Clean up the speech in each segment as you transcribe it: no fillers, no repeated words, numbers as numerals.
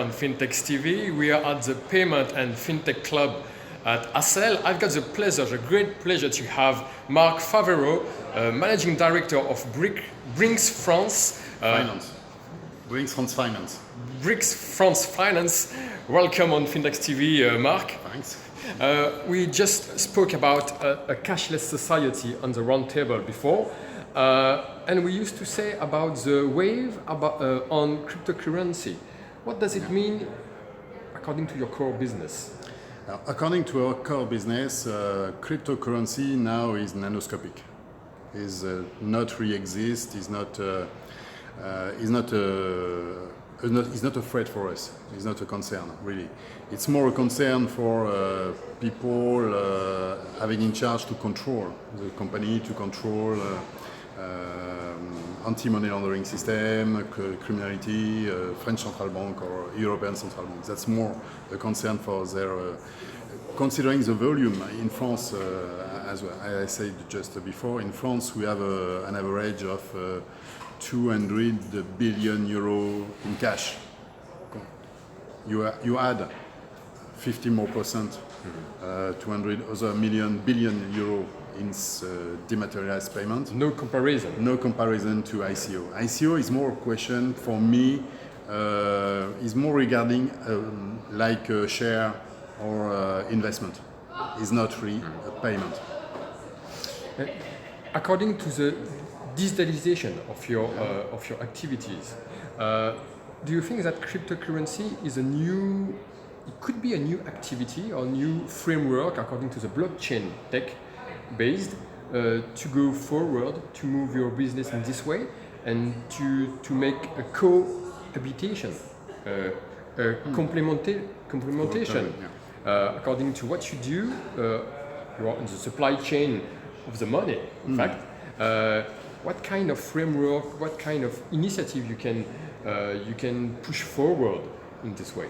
On FinTech's TV, we are at the Payment and FinTech Club at Assel. I've got the great pleasure to have Marc FAVERO, Managing Director of BRINK'S France. Finance. BRINK'S France Finance. BRINK'S France Finance. Welcome on FinTech's TV, Marc. Thanks. We just spoke about a cashless society on the round table before, and we used to say about the wave on cryptocurrency. What does it mean according to your core business? According to our core business, cryptocurrency now is nanoscopic. Is not re-exist. Is not a threat for us. It's not a concern, really. It's more a concern for people having in charge to control the company, to control anti-money laundering system, criminality, French central bank or European central bank. That's more a concern for their. Considering the volume in France, as I said just before, in France we have an average of 200 billion euro in cash. You add 50% more, 200 other billion euro in dematerialized payment. No comparison. No comparison to ICO. ICO is more a question for me, is more regarding like a share or investment. It's not really a payment. According to the digitalization of your activities, do you think that cryptocurrency is it could be a new activity or new framework according to the blockchain tech based to go forward, to move your business in this way and to make a cohabitation, complementation. According to what you do, you are in the supply chain of the money, in fact. What kind of framework, what kind of initiative you can push forward in this way?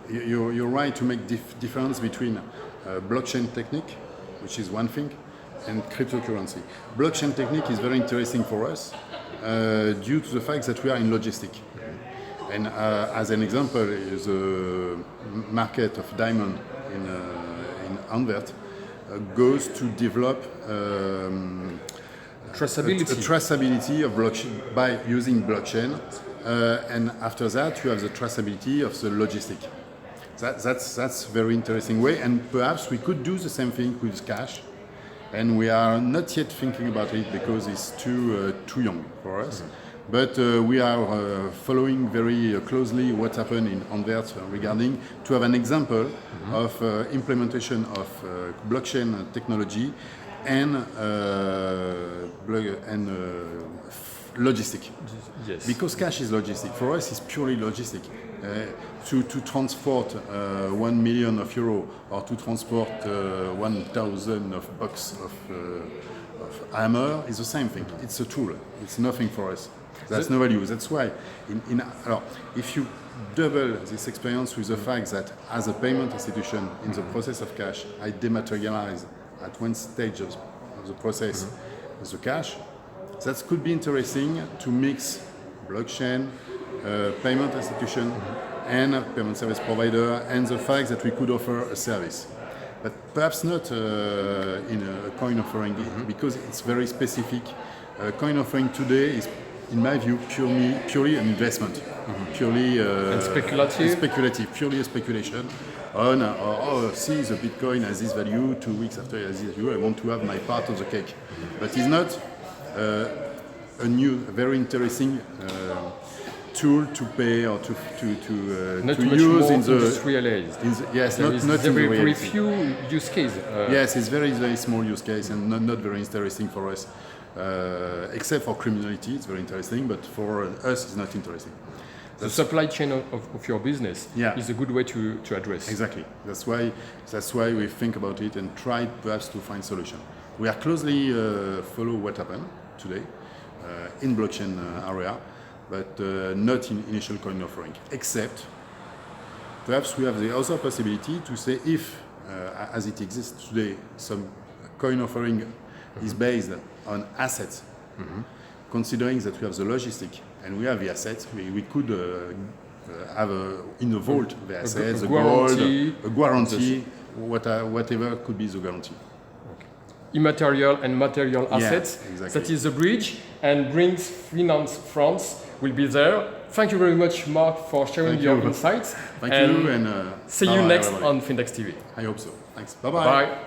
You're right to make difference between blockchain technique, which is one thing, and cryptocurrency. Blockchain technique is very interesting for us due to the fact that we are in logistics. And as an example, the market of diamond in Antwerp goes to develop traceability of blockchain by using blockchain, and after that you have the traceability of the logistic. That's very interesting way, and perhaps we could do the same thing with cash, and we are not yet thinking about it because it's too young for us. But we are following very closely what happened in Antwerp regarding to have an example of implementation of blockchain technology and logistic. Yes. Because cash is logistic. For us, it's purely logistic. To transport 1 million of euro or to transport 1,000 of bucks of hammer is the same thing. It's a tool. It's nothing for us. That's no value. That's why, if you double this experience with the fact that as a payment institution in the process of cash, I dematerialize at one stage of the process the cash, that could be interesting to mix blockchain, payment institution, and payment service provider, and the fact that we could offer a service. But perhaps not in a coin offering, because it's very specific. Coin offering today is, in my view, purely an investment, purely and speculative, purely a speculation on see the Bitcoin has this value, 2 weeks after it has this value, I want to have my part of the cake. But it's not a very interesting tool to pay or to use in the industrialized. Yes, there not in the very reality. few use cases. Yes, it's very small use case and not very interesting for us. Except for criminality, it's very interesting, but for us, it's not interesting. The supply chain of your business is a good way to address. Exactly. That's why we think about it and try perhaps to find solution. We are closely follow what happened today in blockchain area, but not in initial coin offering. Except perhaps we have the other possibility to say if, as it exists today, some coin offering is based on assets, considering that we have the logistic and we have the assets, we could have in the vault the assets, a the gold, guarantee. a guarantee, whatever could be the guarantee. Immaterial and material assets. Exactly. That is the bridge, and BRINK'S Finance France will be there. Thank you very much, Marc, for sharing your insights. Thank you, and see you next on FinTech TV. I hope so. Thanks. Bye-bye. Bye.